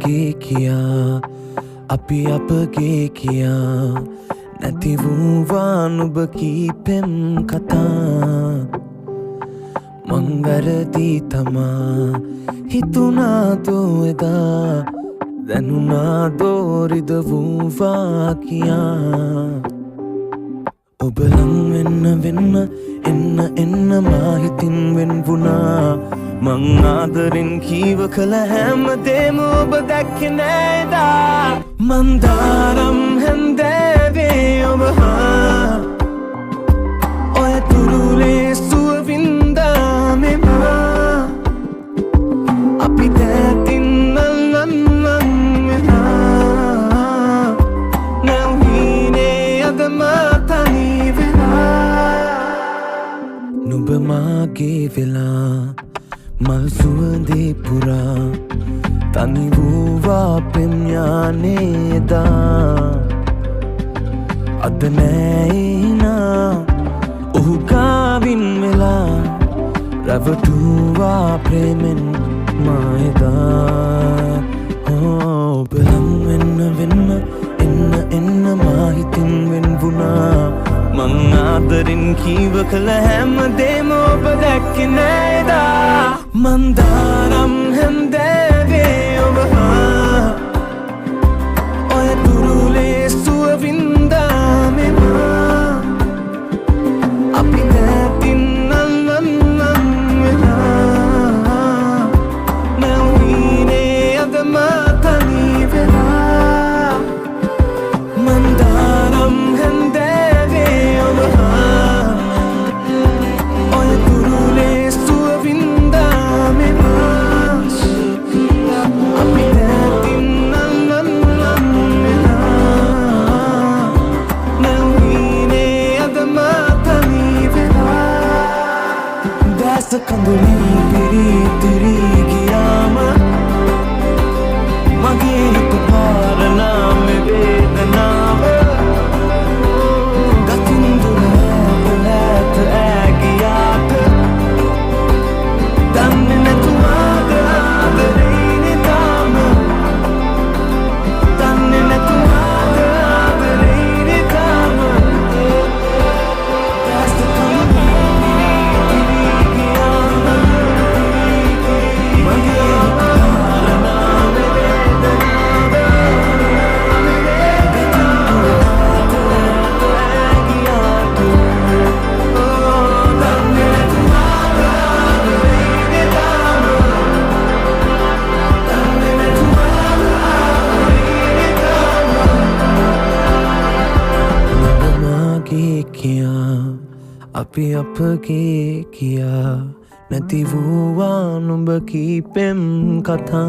මගේ කියා අපි අපගේ කියා නැති වූවා නුඹ කීපෙම් කතා මං වැරදි තමා හිතුනාදෝ එදා දැනුනාදෝ රිද වූවා කියා ඔබ ලං වෙන්න එන්න මා හිතින් වෙන් වුණා මං ආදරෙන් කීව කළ හැම දේම ඔබ දැක්කේ නෑදා මන්දාරම් හැන්දෑවේ ඔබ හා ඔය තුරුලේ සුව වින්දා මෙමා අපි දැතින් නල්ලන් වෙලා නැව්හීනේ අද මාතනි වෙලා නුඹ මාගේ වෙලා මල් සුවඳේ පුරා තනි වූවා පෙම් ඥානේදා අද නෑයිනා ඔහු ගාවින් වෙලා රැවටුවා ප්‍රේමෙන් මායදා ඔබ ලං වෙන්න එන්න මා හිතින් වෙන් වුණා මං ආදරෙන් කීව කළ හැම දේම ඔබ දැක්කේ නෑදා මන්දාරම් හැන්දෑවේ ඔබ හා ඔය තුරුලේ සුව වින්දා මෙමා අපි දැතින් නල්ලන් වෙලා නැව්හීනේ අද මාතනි වෙලා මන්දාරම් හැන්දෑවේ ඔබ හා ඔය තුරුලේ සුව වින්දා මෙමා අපි දැතින් නල්ලන් වෙලා නැව්හීනේ අද මාතනි වෙලා දැස කඳුලින් පිරිතිරි ගියාම මගේ හිත පාරනා මේ වේදනාව ගතින් දුර ඇත ඇගියාට දන්නේ නැතුව ආදරේනේ තාම දන්නේ නැතුව ආදරේනේ තාම දැස කඳුලින් පිරිතිරි ගියාම මගේ හිත පාරනා මේ අපි අපගේ කියා නැති වූවා නුඹ කීපෙම් කතා